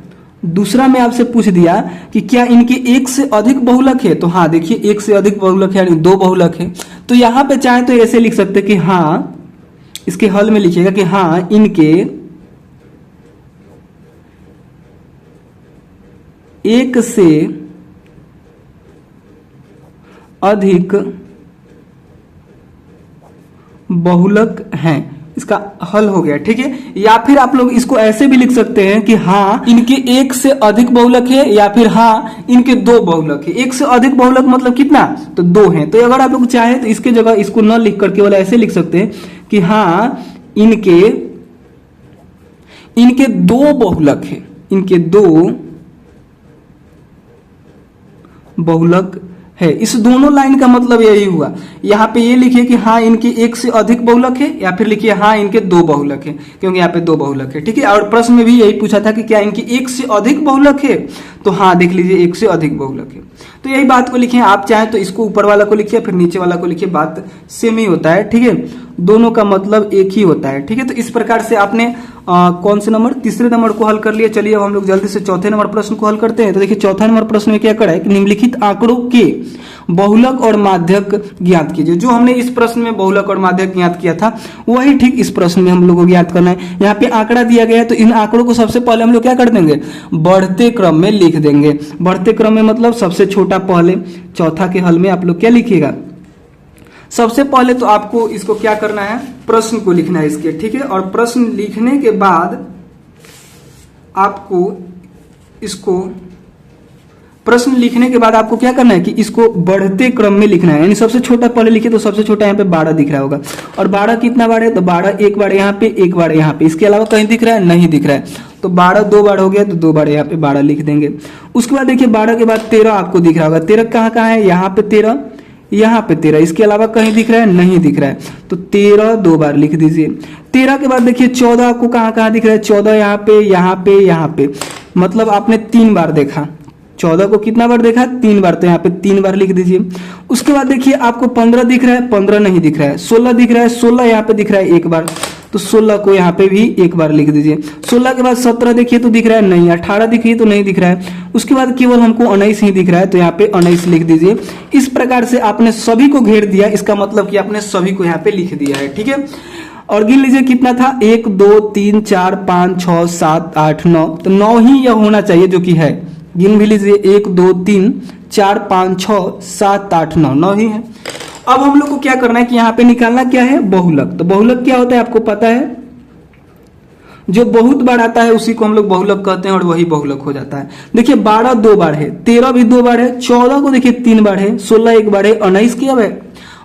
दूसरा में आपसे पूछ दिया कि क्या इनके एक से अधिक बहुलक है? तो हाँ, देखिए एक से अधिक बहुलक है, यानी 2 बहुलक है। तो यहाँ पे चाहे तो ऐसे लिख सकते कि हाँ, इसके हल में लिखिएगा कि हाँ इनके एक से अधिक बहुलक हैं। इसका हल हो गया। ठीक है, या फिर आप लोग इसको ऐसे भी लिख सकते हैं कि हाँ इनके एक से अधिक बहुलक है, या फिर हाँ इनके 2 बहुलक है। एक से अधिक बहुलक मतलब कितना, तो 2 हैं। तो अगर आप लोग चाहे तो इसके जगह इसको न लिख करके केवल ऐसे लिख सकते हैं कि हाँ इनके 2 बहुलक है, इनके 2 बहुलक है। इस दोनों लाइन का मतलब यही हुआ। यहाँ पे ये लिखिए कि हाँ इनके एक से अधिक बहुलक है, या फिर लिखिए हाँ इनके 2 बहुलक है, क्योंकि यहाँ पे 2 बहुलक है। ठीक है, और प्रश्न में भी यही पूछा था कि क्या इनके एक से अधिक बहुलक है? तो हाँ देख लीजिए एक से अधिक बहुलक है। तो यही बात को लिखिए। आप चाहें तो इसको ऊपर वाला को लिखिए, फिर नीचे वाला को लिखिए, बात सेम ही होता है। ठीक है, दोनों का मतलब एक ही होता है। ठीक है, तो इस प्रकार से आपने कौन से नंबर, तीसरे नंबर को हल कर लिया। चलिए अब हम लोग जल्दी से चौथे नंबर प्रश्न को हल करते हैं। तो देखिए चौथा नंबर प्रश्न में क्या करा है कि निम्नलिखित आंकड़ों के बहुलक और माध्यक ज्ञात कीजिए। जो हमने इस प्रश्न में बहुलक और माध्यक ज्ञात किया था वही ठीक इस प्रश्न में हम लोग को ज्ञात करना है। यहाँ पे आंकड़ा दिया गया है तो इन आंकड़ों को सबसे पहले हम लोग क्या कर देंगे, बढ़ते क्रम में लिख देंगे। बढ़ते क्रम में मतलब सबसे छोटा पहले, चौथा के हल में आप लोग क्या लिखिएगा, सबसे पहले तो आपको इसको क्या करना है, प्रश्न को लिखना है इसके। ठीक है, और प्रश्न लिखने के बाद आपको इसको, प्रश्न लिखने के बाद आपको क्या करना है कि इसको बढ़ते क्रम में लिखना है। यानी सबसे छोटा पहले लिखे तो सबसे छोटा यहाँ पे 12 दिख रहा होगा, और 12 कितना बार है, तो 12 एक बार यहाँ पे, एक बार यहाँ पे, इसके अलावा कहीं दिख रहा है, नहीं दिख रहा है। तो 12 दो बार हो गया तो 2 बार यहाँ पे 12 लिख देंगे। उसके बाद देखिए 12 के बाद 13 आपको दिख रहा होगा। 13 कहाँ कहाँ है, यहाँ पे 13, यहाँ पे 13, इसके अलावा कहीं दिख रहा है, नहीं दिख रहा है। तो 13 2 बार लिख दीजिए। 13 के बाद देखिए 14 आपको कहाँ कहाँ दिख रहा है, 14 यहाँ पे, यहाँ पे, यहाँ पे, मतलब आपने 3 बार देखा। 14 को कितना बार देखा, 3 बार, तो यहाँ पे 3 बार लिख दीजिए। उसके बाद देखिए आपको 15 दिख रहा है, 15 नहीं दिख रहा है। 16 दिख रहा है, 16 यहाँ पे दिख रहा है एक बार, तो 16 को यहाँ पे भी एक बार लिख दीजिए। 16 के बाद 17 देखिए तो दिख रहा है, नहीं। 18 दिखिए तो नहीं दिख रहा है। उसके बाद केवल हमको 19 ही दिख रहा है, तो यहाँ पे 19 लिख दीजिए। इस प्रकार से आपने सभी को घेर दिया, इसका मतलब कि आपने सभी को यहाँ पे लिख दिया है। ठीक है, और गिन लीजिए कितना था, 1 2 3 4 5 6 7 8 9, तो 9 ही यह होना चाहिए जो कि है। गिन भी लीजिए, 1 2 3 4 5 6 7 8 9, 9 ही है। अब हम लोग को क्या करना है कि यहाँ पे निकालना क्या है, बहुलक। तो बहुलक क्या होता है आपको पता है, जो बहुत बार आता है उसी को हम लोग बहुलक कहते हैं, और वही बहुलक हो जाता है। देखिए 12 2 बार है, 13 भी 2 बार है, 14 को देखिए 3 बार है, 16 1 बार है, 19 क्या है,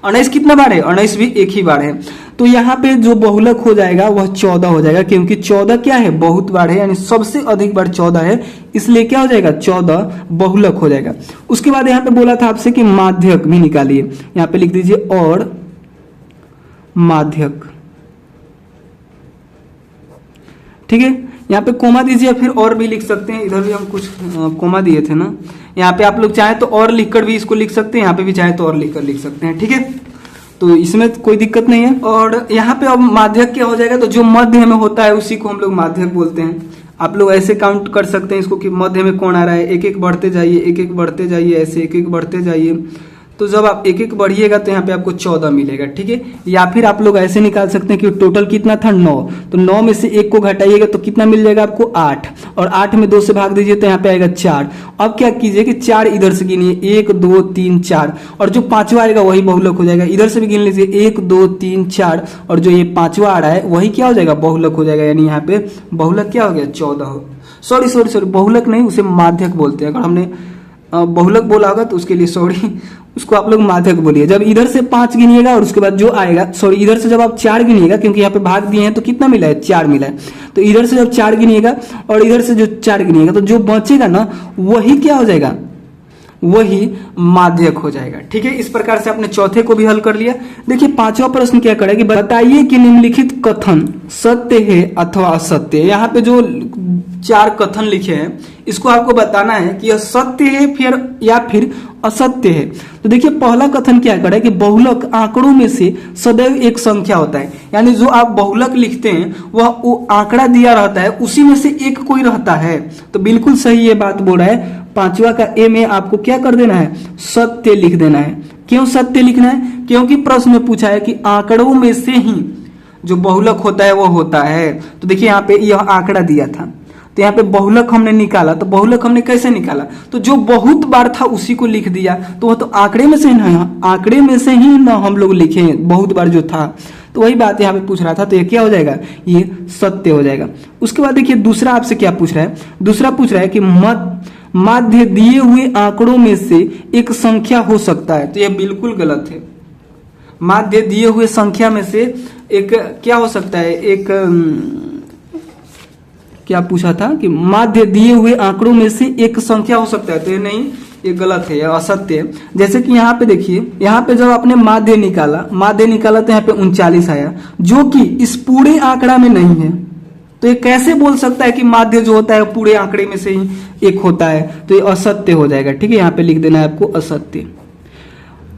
19 कितना बार है, 19 भी एक ही बार है। तो यहाँ पे जो बहुलक हो जाएगा वह 14 हो जाएगा, क्योंकि 14 क्या है, बहुत बार है, यानी सबसे अधिक बार 14 है, इसलिए क्या हो जाएगा, 14 बहुलक हो जाएगा। उसके बाद यहाँ पे बोला था आपसे कि माध्यक भी निकालिए। यहाँ पे लिख दीजिए और माध्यक। ठीक है, यहाँ पे कोमा दीजिए, फिर और भी लिख सकते हैं। इधर भी हम कुछ कोमा दिए थे ना, यहाँ पे आप लोग चाहे तो और लिखकर भी इसको लिख सकते हैं, यहाँ पे भी चाहे तो और लिखकर लिख सकते हैं। ठीक है, तो इसमें कोई दिक्कत नहीं है। और यहाँ पे अब माध्यक क्या हो जाएगा, तो जो मध्य में होता है उसी को हम लोग माध्यक बोलते हैं। आप लोग ऐसे काउंट कर सकते हैं इसको कि मध्य में कौन आ रहा है, एक एक बढ़ते जाइए, एक एक बढ़ते जाइए, ऐसे एक एक बढ़ते जाइए। तो जब आप एक एक बढ़िएगा तो यहाँ पे आपको 14 मिलेगा। ठीक है, या फिर आप लोग ऐसे निकाल सकते हैं कि टोटल कितना था, 9, तो 9 में से 1 को घटाइएगा तो कितना मिल जाएगा आपको, 8, और 8 में 2 से भाग दीजिए तो यहाँ पे आएगा 4। अब क्या कीजिए कि 4 इधर से गिनिए, 1 2 3 4, और जो 5वां आएगा वही बहुलक हो जाएगा। इधर से भी गिन लीजिए, 1 2 3 4, और जो ये 5वां आ रहा है वही क्या हो जाएगा, बहुलक हो जाएगा। यानी यहाँ पे बहुलक क्या हो गया, 14। सॉरी बहुलक नहीं, उसे माध्यक बोलते हैं। अगर हमने बहुलक बोला होगा तो उसके लिए सॉरी, उसको आप लोग माध्यक बोलिए। जब इधर से 5 गिनिएगा और उसके बाद जो आएगा, सॉरी इधर से जब आप 4 गिनिएगा, क्योंकि यहाँ पे भाग दिए हैं तो कितना मिला है, 4 मिला है। तो इधर से जब 4 गिनिएगा और इधर से जो 4 गिनिएगा, तो जो बचेगा ना वही क्या हो जाएगा, वही माध्यक हो जाएगा। ठीक है, इस प्रकार से आपने चौथे को भी हल कर लिया। देखिए 5वां प्रश्न क्या करेगा, बताइए कि निम्नलिखित कथन सत्य है अथवा असत्य है। यहाँ पे जो 4 कथन लिखे हैं इसको आपको बताना है कि यह सत्य है फिर या फिर असत्य है। तो देखिए पहला कथन क्या करे कि बहुलक आंकड़ों में से सदैव एक संख्या होता है। यानी जो आप बहुलक लिखते हैं वह वो आंकड़ा दिया रहता है, उसी में से एक कोई रहता है। तो बिल्कुल सही ये बात बोल रहा है। 5वां का ए में आपको क्या कर देना है, सत्य लिख देना है। क्यों सत्य लिखना है, क्योंकि प्रश्न में पूछा है कि आंकड़ों में से ही जो बहुलक होता है वो होता है। तो देखिए यहाँ पे यह आंकड़ा दिया था, तो यहाँ पे बहुलक हमने निकाला। तो बहुलक हमने कैसे निकाला, तो जो बहुत बार था उसी को लिख दिया। तो वह तो आंकड़े में से ना, आंकड़े में से ही ना हम लोग लिखे, बहुत बार जो था। तो वही बात यहाँ पे पूछ रहा था, तो ये क्या हो जाएगा, ये सत्य हो जाएगा। उसके बाद देखिए दूसरा आपसे क्या पूछ रहा है, दूसरा पूछ रहा है कि माध्य दिए हुए आंकड़ों में से एक संख्या हो सकता है। तो यह बिल्कुल गलत है। माध्य दिए हुए संख्या में से एक क्या हो सकता है, एक क्या पूछा था कि माध्य दिए हुए आंकड़ों में से एक संख्या हो सकता है। तो ये नहीं, ये गलत है, ये असत्य है। जैसे कि यहाँ पे देखिए, यहाँ पे जब आपने माध्य निकाला तो यहाँ पे 39 आया, जो कि इस पूरे आंकड़ा में नहीं है। तो ये कैसे बोल सकता है कि माध्य जो होता है पूरे आंकड़े में से ही एक होता है, तो ये असत्य हो जाएगा। ठीक है, यहाँ पे लिख देना है आपको असत्य।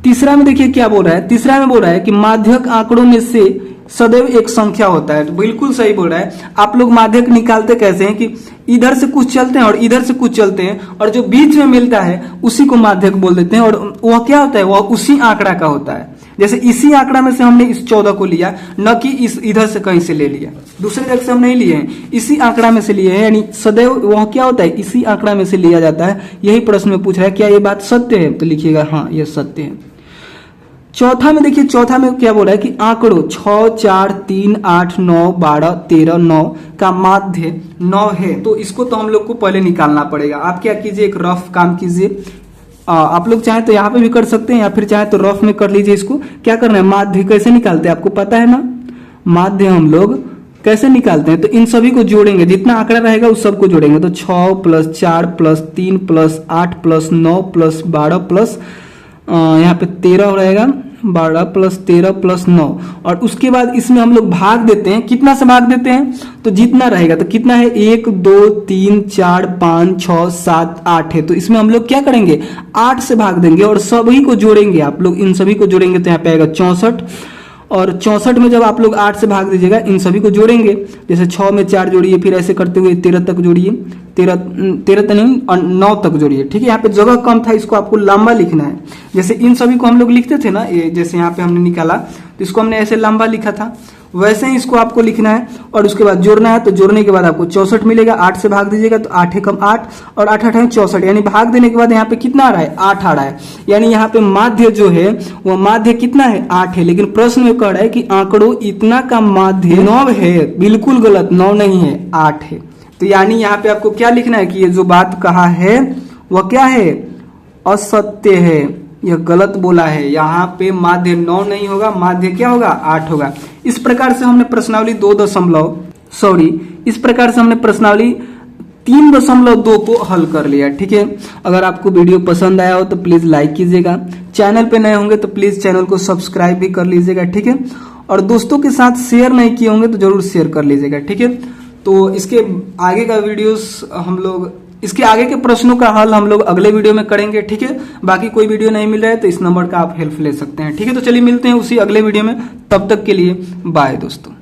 तीसरा में देखिए क्या बोल रहा है, तीसरा में बोल रहा है कि माध्यक आंकड़ों में से सदैव एक संख्या होता है। तो बिल्कुल सही बोल रहा है। आप लोग माध्यक निकालते कैसे हैं कि इधर से कुछ चलते हैं और इधर से कुछ चलते हैं और जो बीच में मिलता है उसी को माध्यक बोल देते हैं, और वह क्या होता है, वह उसी आंकड़ा का होता है। जैसे इसी आंकड़ा में से हमने इस 14 को लिया, न कि इस इधर से कहीं से ले लिया, दूसरे जगह से हम नहीं लिए हैं, इसी आंकड़ा में से लिए हैं। यानी सदैव वह क्या होता है, इसी आंकड़ा में से लिया जाता है। यही प्रश्न में पूछ रहा है, क्या ये बात सत्य है? तो लिखिएगा हाँ यह सत्य है। चौथा में देखिए, चौथा में क्या बोल रहा है कि आंकड़ों 6, 4, 3, 8, 9, 12, 13, 9 का माध्य 9 है। तो इसको तो हम लोग को पहले निकालना पड़ेगा। आप क्या कीजिए, एक रफ काम कीजिए। आप लोग चाहे तो यहाँ पे भी कर सकते हैं या फिर चाहे तो रफ में कर लीजिए। इसको क्या करना है, माध्य कैसे निकालते हैं आपको पता है ना। माध्य हम लोग कैसे निकालते हैं, तो इन सभी को जोड़ेंगे, जितना आंकड़ा रहेगा उस सबको जोड़ेंगे। तो 6 + 4 + 3 + 8 + 9 + 12 प्लस यहाँ पे 13 रहेगा, 12 + 13 + 9, और उसके बाद इसमें हम लोग भाग देते हैं। कितना से भाग देते हैं, तो जितना रहेगा। तो कितना है, 1, 2, 3, 4, 5, 6, 7, 8 है। तो इसमें हम लोग क्या करेंगे, 8 से भाग देंगे और सभी को जोड़ेंगे। आप लोग इन सभी को जोड़ेंगे तो यहाँ पे आएगा 64, और 64 में जब आप लोग 8 से भाग दीजिएगा, इन सभी को जोड़ेंगे। जैसे 6 में 4 जोड़िए, फिर ऐसे करते हुए 13 तक जोड़िए, 13 तो नहीं और 9 तक जोड़िए। ठीक है, यहाँ पे जगह कम था, इसको आपको लंबा लिखना है। जैसे इन सभी को हम लोग लिखते थे ना, ये जैसे यहाँ पे हमने निकाला तो इसको हमने ऐसे लंबा लिखा था, वैसे ही इसको आपको लिखना है और उसके बाद जोड़ना है। तो जोड़ने के बाद आपको 64 मिलेगा, 8 से भाग दीजिएगा तो 8 कम 8 और 8 8 64, यानी भाग देने के बाद यहाँ पे कितना आ रहा है, 8 आ रहा है। यानी यहाँ पे माध्य जो है वो माध्य कितना है, 8 है। लेकिन प्रश्न में कह रहा है कि आंकड़ों इतना का माध्य 9 है। बिल्कुल गलत, 9 नहीं है, 8 है। तो यानी यहाँ पे आपको क्या लिखना है कि ये जो बात कहा है वह क्या है, असत्य है, यह गलत बोला है। यहाँ पे माध्य 9 नहीं होगा, माध्य क्या होगा, 8 होगा। इस प्रकार से हमने प्रश्नावली 3.2 को हल कर लिया। ठीक है, अगर आपको वीडियो पसंद आया हो तो प्लीज लाइक कीजिएगा। चैनल पे नए होंगे तो प्लीज चैनल को सब्सक्राइब भी कर लीजिएगा। ठीक है, और दोस्तों के साथ शेयर नहीं किए होंगे तो जरूर शेयर कर लीजिएगा। ठीक है, तो इसके आगे का वीडियोस हम लोग, इसके आगे के प्रश्नों का हल हम लोग अगले वीडियो में करेंगे। ठीक है, बाकी कोई वीडियो नहीं मिल रहा है तो इस नंबर का आप हेल्प ले सकते हैं। ठीक है, तो चलिए मिलते हैं उसी अगले वीडियो में, तब तक के लिए बाय दोस्तों।